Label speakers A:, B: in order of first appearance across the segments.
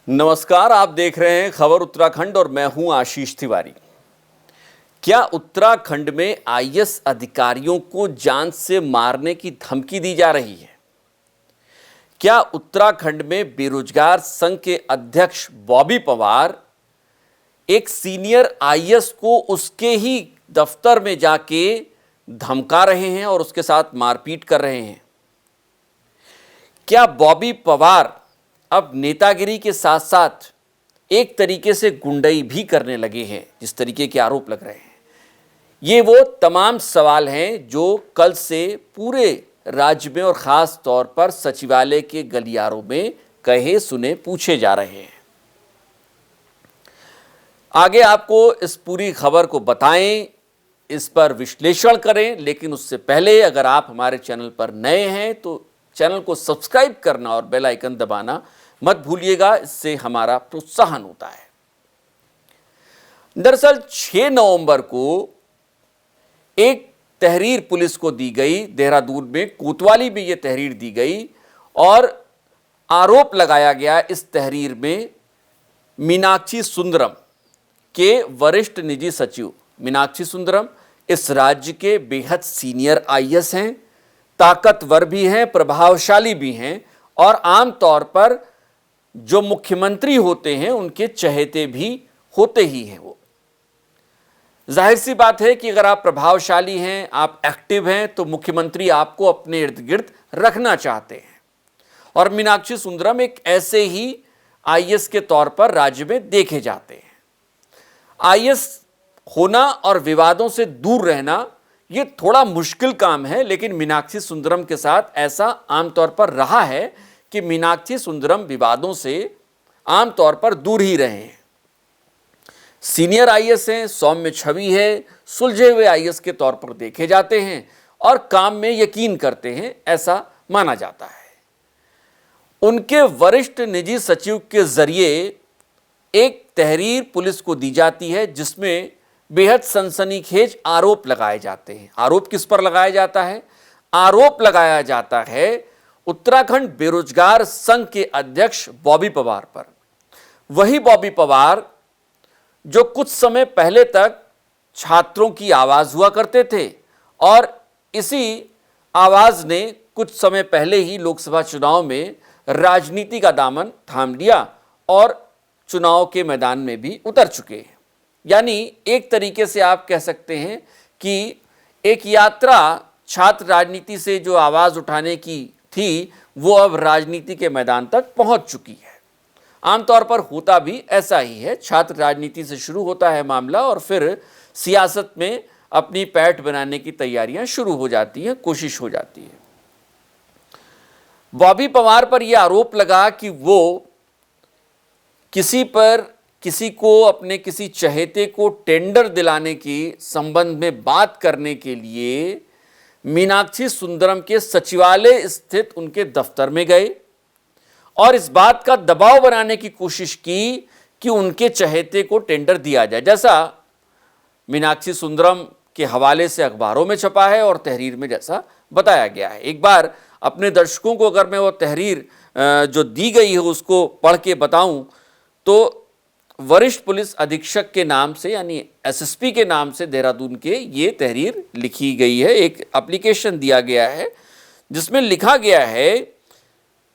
A: नमस्कार, आप देख रहे हैं खबर उत्तराखंड और मैं हूं आशीष तिवारी। क्या उत्तराखंड में आईएएस अधिकारियों को जान से मारने की धमकी दी जा रही है? क्या उत्तराखंड में बेरोजगार संघ के अध्यक्ष बॉबी पवार एक सीनियर आईएएस को उसके ही दफ्तर में जाके धमका रहे हैं और उसके साथ मारपीट कर रहे हैं? क्या बॉबी पवार अब नेतागिरी के साथ साथ एक तरीके से गुंडई भी करने लगे हैं, जिस तरीके के आरोप लग रहे हैं? ये वो तमाम सवाल हैं जो कल से पूरे राज्य में और ख़ास तौर पर सचिवालय के गलियारों में कहे सुने पूछे जा रहे हैं। आगे आपको इस पूरी खबर को बताएं, इस पर विश्लेषण करें, लेकिन उससे पहले अगर आप हमारे चैनल पर नए हैं तो चैनल को सब्सक्राइब करना और बेल आइकन दबाना मत भूलिएगा, इससे हमारा प्रोत्साहन होता है। दरअसल 6 नवंबर को एक तहरीर पुलिस को दी गई, देहरादून में कोतवाली में यह तहरीर दी गई और आरोप लगाया गया इस तहरीर में मीनाक्षी सुंदरम के वरिष्ठ निजी सचिव। मीनाक्षी सुंदरम इस राज्य के बेहद सीनियर आईएएस हैं, ताकतवर भी हैं, प्रभावशाली भी हैं और आमतौर पर जो मुख्यमंत्री होते हैं उनके चहेते भी होते ही हैं। वो जाहिर सी बात है कि अगर आप प्रभावशाली हैं, आप एक्टिव हैं, तो मुख्यमंत्री आपको अपने इर्द गिर्द रखना चाहते हैं। और मीनाक्षी सुंदरम एक ऐसे ही आईएएस के तौर पर राज्य में देखे जाते हैं। आईएएस होना और विवादों से दूर रहना ये थोड़ा मुश्किल काम है, लेकिन मीनाक्षी सुंदरम के साथ ऐसा आमतौर पर रहा है कि मीनाक्षी सुंदरम विवादों से आमतौर पर दूर ही रहे हैं। सीनियर आईएएस हैं, सौम्य छवि है, सुलझे हुए आईएएस के तौर पर देखे जाते हैं और काम में यकीन करते हैं, ऐसा माना जाता है। उनके वरिष्ठ निजी सचिव के जरिए एक तहरीर पुलिस को दी जाती है जिसमें बेहद सनसनीखेज आरोप लगाए जाते हैं। आरोप किस पर लगाया जाता है? आरोप लगाया जाता है उत्तराखंड बेरोजगार संघ के अध्यक्ष बॉबी पवार पर। वही बॉबी पवार जो कुछ समय पहले तक छात्रों की आवाज हुआ करते थे और इसी आवाज ने कुछ समय पहले ही लोकसभा चुनाव में राजनीति का दामन थाम लिया और चुनाव के मैदान में भी उतर चुके हैं। यानी एक तरीके से आप कह सकते हैं कि एक यात्रा छात्र राजनीति से जो आवाज उठाने की थी वो अब राजनीति के मैदान तक पहुंच चुकी है। आमतौर पर होता भी ऐसा ही है, छात्र राजनीति से शुरू होता है मामला और फिर सियासत में अपनी पैठ बनाने की तैयारियां शुरू हो जाती हैं, कोशिश हो जाती है। बॉबी पवार पर यह आरोप लगा कि वो किसी को अपने किसी चहेते को टेंडर दिलाने की संबंध में बात करने के लिए मीनाक्षी सुंदरम के सचिवालय स्थित उनके दफ्तर में गए और इस बात का दबाव बनाने की कोशिश की कि उनके चहेते को टेंडर दिया जाए, जैसा मीनाक्षी सुंदरम के हवाले से अखबारों में छपा है और तहरीर में जैसा बताया गया है। एक बार अपने दर्शकों को अगर मैं वो तहरीर जो दी गई है उसको पढ़ के बताऊं तो वरिष्ठ पुलिस अधीक्षक के नाम से यानी एसएसपी के नाम से देहरादून के ये तहरीर लिखी गई है। एक एप्लीकेशन दिया गया है जिसमें लिखा गया है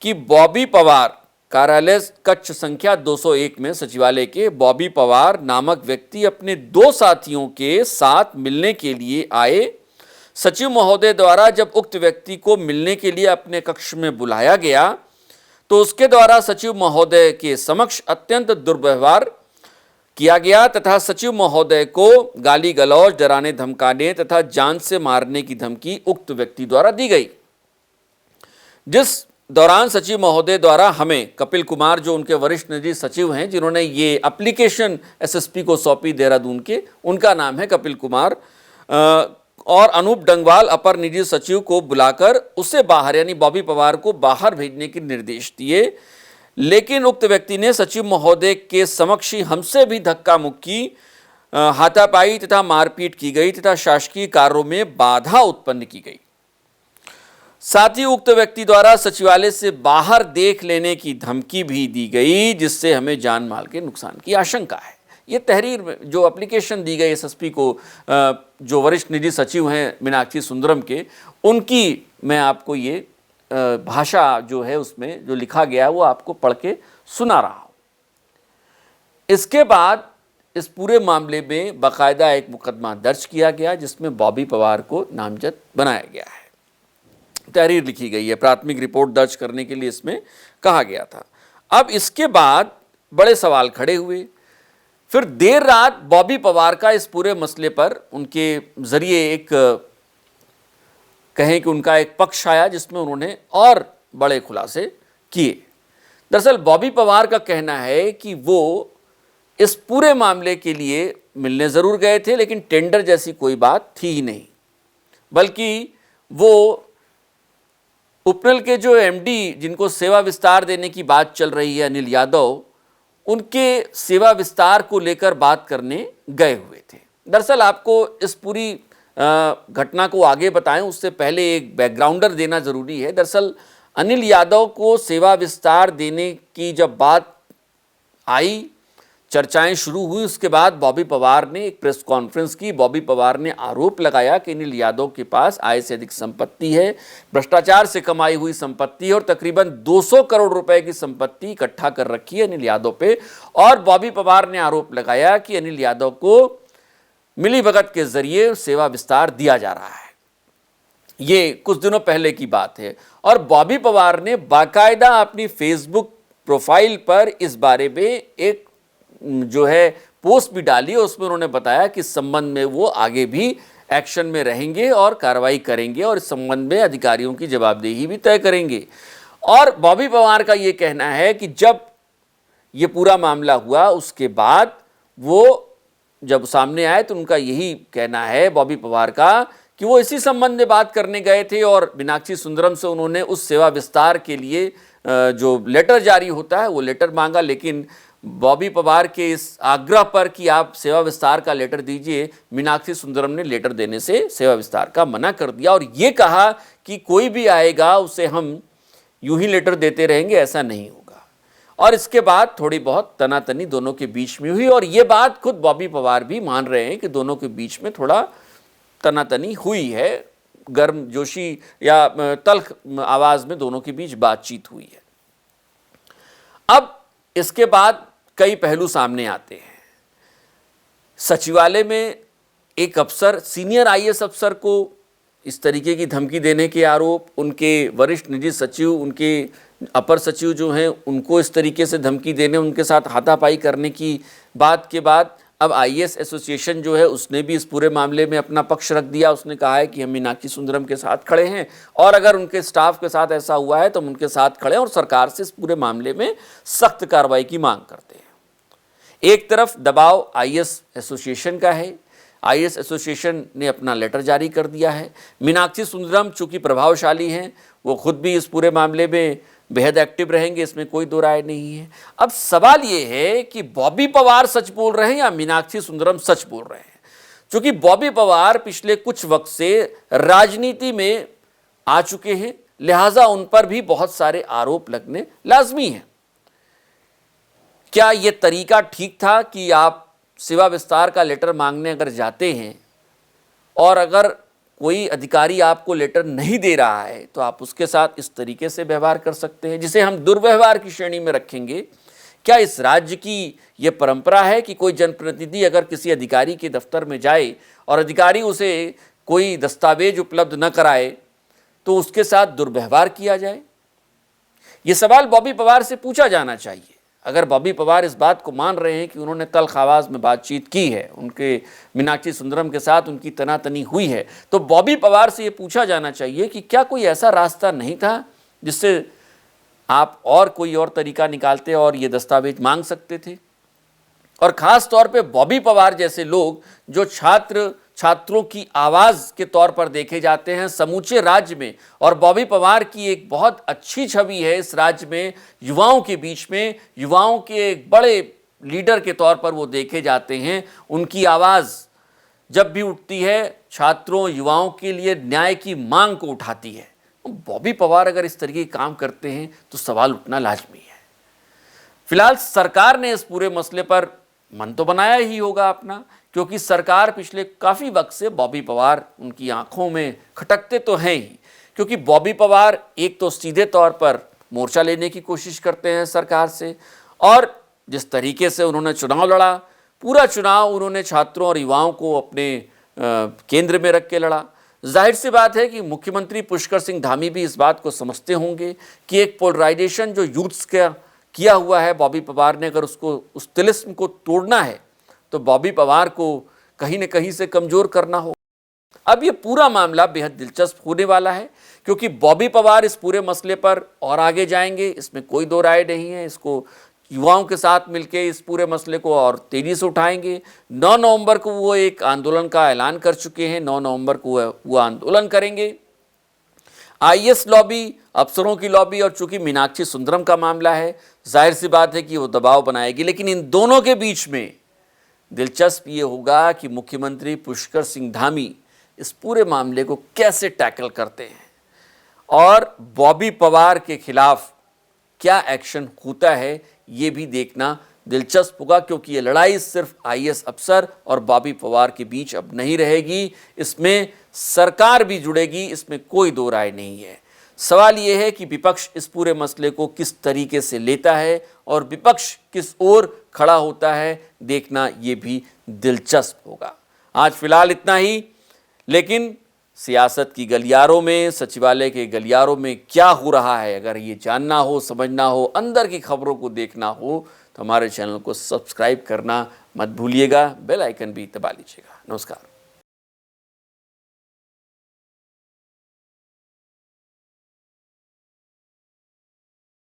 A: कि बॉबी पवार कार्यालय कक्ष संख्या 201 में सचिवालय के बॉबी पवार नामक व्यक्ति अपने 2 साथियों के साथ मिलने के लिए आए। सचिव महोदय द्वारा जब उक्त व्यक्ति को मिलने के लिए अपने कक्ष में बुलाया गया तो उसके द्वारा सचिव महोदय के समक्ष अत्यंत दुर्व्यवहार किया गया तथा सचिव महोदय को गाली गलौज, डराने धमकाने तथा जान से मारने की धमकी उक्त व्यक्ति द्वारा दी गई। जिस दौरान सचिव महोदय द्वारा हमें कपिल कुमार, जो उनके वरिष्ठ निजी सचिव हैं जिन्होंने ये एप्लीकेशन एसएसपी को सौंपी देहरादून के, उनका नाम है कपिल कुमार, और अनूप डंगवाल अपर निजी सचिव को बुलाकर उसे बाहर यानी बॉबी पवार को बाहर भेजने के निर्देश दिए। लेकिन उक्त व्यक्ति ने सचिव महोदय के समक्ष ही हमसे भी धक्का मुक्की, हाथापाई तथा मारपीट की गई तथा शासकीय कार्यों में बाधा उत्पन्न की गई। साथ ही उक्त व्यक्ति द्वारा सचिवालय से बाहर देख लेने की धमकी भी दी गई, जिससे हमें जान माल के नुकसान की आशंका है। ये तहरीर में जो एप्लीकेशन दी गई एसएसपी को, जो वरिष्ठ निजी सचिव हैं मीनाक्षी सुंदरम के, उनकी मैं आपको ये भाषा जो है उसमें जो लिखा गया है वो आपको पढ़ के सुना रहा हूँ। इसके बाद इस पूरे मामले में बाकायदा एक मुकदमा दर्ज किया गया, जिसमें बॉबी पवार को नामजद बनाया गया है। तहरीर लिखी गई है, प्राथमिक रिपोर्ट दर्ज करने के लिए इसमें कहा गया था। अब इसके बाद बड़े सवाल खड़े हुए। फिर देर रात बॉबी पवार का इस पूरे मसले पर उनके जरिए एक कहें कि उनका एक पक्ष आया, जिसमें उन्होंने और बड़े खुलासे किए। दरअसल बॉबी पवार का कहना है कि वो इस पूरे मामले के लिए मिलने ज़रूर गए थे, लेकिन टेंडर जैसी कोई बात थी ही नहीं, बल्कि वो उपनल के जो एमडी जिनको सेवा विस्तार देने की बात चल रही है, अनिल यादव, उनके सेवा विस्तार को लेकर बात करने गए हुए थे। दरअसल आपको इस पूरी घटना को आगे बताएं उससे पहले एक बैकग्राउंडर देना ज़रूरी है। दरअसल अनिल यादव को सेवा विस्तार देने की जब बात आई, चर्चाएं शुरू हुई, उसके बाद बॉबी पवार ने एक प्रेस कॉन्फ्रेंस की। बॉबी पवार ने आरोप लगाया कि अनिल यादव के पास आय से अधिक संपत्ति है, भ्रष्टाचार से कमाई हुई संपत्ति है और तकरीबन 200 करोड़ रुपए की संपत्ति इकट्ठा कर रखी है अनिल यादव पे। और बॉबी पवार ने आरोप लगाया कि अनिल यादव को मिलीभगत के जरिए सेवा विस्तार दिया जा रहा है। ये कुछ दिनों पहले की बात है और बॉबी पवार ने बाकायदा अपनी फेसबुक प्रोफाइल पर इस बारे में एक जो है पोस्ट भी डाली और उसमें उन्होंने बताया कि इस संबंध में वो आगे भी एक्शन में रहेंगे और कार्रवाई करेंगे और इस संबंध में अधिकारियों की जवाबदेही भी तय करेंगे। और बॉबी पवार का ये कहना है कि जब ये पूरा मामला हुआ उसके बाद वो जब सामने आए तो उनका यही कहना है बॉबी पवार का कि वो इसी संबंध में बात करने गए थे और मीनाक्षी सुंदरम से उन्होंने उस सेवा विस्तार के लिए जो लेटर जारी होता है वो लेटर मांगा, लेकिन बॉबी पवार के इस आग्रह पर कि आप सेवा विस्तार का लेटर दीजिए, मीनाक्षी सुंदरम ने लेटर देने से सेवा विस्तार का मना कर दिया और ये कहा कि कोई भी आएगा उसे हम यूं ही लेटर देते रहेंगे, ऐसा नहीं होगा। और इसके बाद थोड़ी बहुत तनातनी दोनों के बीच में हुई और ये बात खुद बॉबी पवार भी मान रहे हैं कि दोनों के बीच में थोड़ा तनातनी हुई है, गर्म जोशी या तल्ख आवाज़ में दोनों के बीच बातचीत हुई है। अब इसके बाद कई पहलू सामने आते हैं। सचिवालय में एक अफसर, सीनियर आईएएस अफसर को इस तरीके की धमकी देने के आरोप, उनके वरिष्ठ निजी सचिव, उनके अपर सचिव जो हैं उनको इस तरीके से धमकी देने, उनके साथ हाथापाई करने की बात के बाद अब आईएएस एसोसिएशन जो है उसने भी इस पूरे मामले में अपना पक्ष रख दिया। उसने कहा है कि हम मीनाक्षी सुंदरम के साथ खड़े हैं और अगर उनके स्टाफ के साथ ऐसा हुआ है तो हम उनके साथ खड़े हैं और सरकार से इस पूरे मामले में सख्त कार्रवाई की मांग करते हैं। एक तरफ दबाव आईएएस एसोसिएशन का है, आईएएस एसोसिएशन ने अपना लेटर जारी कर दिया है। मीनाक्षी सुंदरम चूँकि प्रभावशाली हैं, वो खुद भी इस पूरे मामले में बेहद एक्टिव रहेंगे, इसमें कोई दो राय नहीं है। अब सवाल ये है कि बॉबी पवार सच बोल रहे हैं या मीनाक्षी सुंदरम सच बोल रहे हैं। क्योंकि बॉबी पवार पिछले कुछ वक्त से राजनीति में आ चुके हैं, लिहाजा उन पर भी बहुत सारे आरोप लगने लाजमी हैं। क्या ये तरीका ठीक था कि आप सेवा विस्तार का लेटर मांगने अगर जाते हैं और अगर कोई अधिकारी आपको लेटर नहीं दे रहा है तो आप उसके साथ इस तरीके से व्यवहार कर सकते हैं, जिसे हम दुर्व्यवहार की श्रेणी में रखेंगे? क्या इस राज्य की ये परंपरा है कि कोई जनप्रतिनिधि अगर किसी अधिकारी के दफ्तर में जाए और अधिकारी उसे कोई दस्तावेज उपलब्ध न कराए तो उसके साथ दुर्व्यवहार किया जाए? ये सवाल बॉबी पवार से पूछा जाना चाहिए। अगर बॉबी पवार इस बात को मान रहे हैं कि उन्होंने तल्ख आवाज़ में बातचीत की है, उनके मीनाक्षी सुंदरम के साथ उनकी तनातनी हुई है, तो बॉबी पवार से ये पूछा जाना चाहिए कि क्या कोई ऐसा रास्ता नहीं था जिससे आप और कोई और तरीका निकालते और ये दस्तावेज मांग सकते थे? और ख़ास तौर पे बॉबी पवार जैसे लोग जो छात्रों की आवाज़ के तौर पर देखे जाते हैं समूचे राज्य में, और बॉबी पवार की एक बहुत अच्छी छवि है इस राज्य में युवाओं के बीच में, युवाओं के एक बड़े लीडर के तौर पर वो देखे जाते हैं। उनकी आवाज़ जब भी उठती है छात्रों युवाओं के लिए न्याय की मांग को उठाती है। बॉबी पवार अगर इस तरीके के काम करते हैं तो सवाल उठना लाजमी है। फिलहाल सरकार ने इस पूरे मसले पर मन तो बनाया ही होगा अपना, क्योंकि सरकार पिछले काफ़ी वक्त से बॉबी पवार उनकी आंखों में खटकते तो हैं ही, क्योंकि बॉबी पवार एक तो सीधे तौर पर मोर्चा लेने की कोशिश करते हैं सरकार से, और जिस तरीके से उन्होंने चुनाव लड़ा, पूरा चुनाव उन्होंने छात्रों और युवाओं को अपने केंद्र में रख के लड़ा। जाहिर सी बात है कि मुख्यमंत्री पुष्कर सिंह धामी भी इस बात को समझते होंगे कि एक पोलराइजेशन जो यूथ्स का किया हुआ है बॉबी पवार ने, अगर उसको उस तिलिस्म को तोड़ना है तो बॉबी पवार को कहीं न कहीं से कमज़ोर करना हो। अब ये पूरा मामला बेहद दिलचस्प होने वाला है, क्योंकि बॉबी पवार इस पूरे मसले पर और आगे जाएंगे, इसमें कोई दो राय नहीं है। इसको युवाओं के साथ मिलकर इस पूरे मसले को और तेज़ी से उठाएंगे। 9 नवंबर को वो एक आंदोलन का ऐलान कर चुके हैं, 9 नवंबर को वो आंदोलन करेंगे। आईएएस लॉबी, अफसरों की लॉबी, और चूंकि मीनाक्षी सुंदरम का मामला है, जाहिर सी बात है कि वो दबाव बनाएगी। लेकिन इन दोनों के बीच में दिलचस्प ये होगा कि मुख्यमंत्री पुष्कर सिंह धामी इस पूरे मामले को कैसे टैकल करते हैं और बॉबी पवार के खिलाफ क्या एक्शन होता है, ये भी देखना दिलचस्प होगा, क्योंकि ये लड़ाई सिर्फ आईएएस अफसर और बॉबी पवार के बीच अब नहीं रहेगी, इसमें सरकार भी जुड़ेगी, इसमें कोई दो राय नहीं है। सवाल ये है कि विपक्ष इस पूरे मसले को किस तरीके से लेता है और विपक्ष किस ओर खड़ा होता है, देखना ये भी दिलचस्प होगा। आज फिलहाल इतना ही, लेकिन सियासत की गलियारों में, सचिवालय के गलियारों में क्या हो रहा है, अगर ये जानना हो, समझना हो, अंदर की खबरों को देखना हो, तो हमारे चैनल को सब्सक्राइब करना मत भूलिएगा, बेल आइकन भी दबा लीजिएगा। नमस्कार।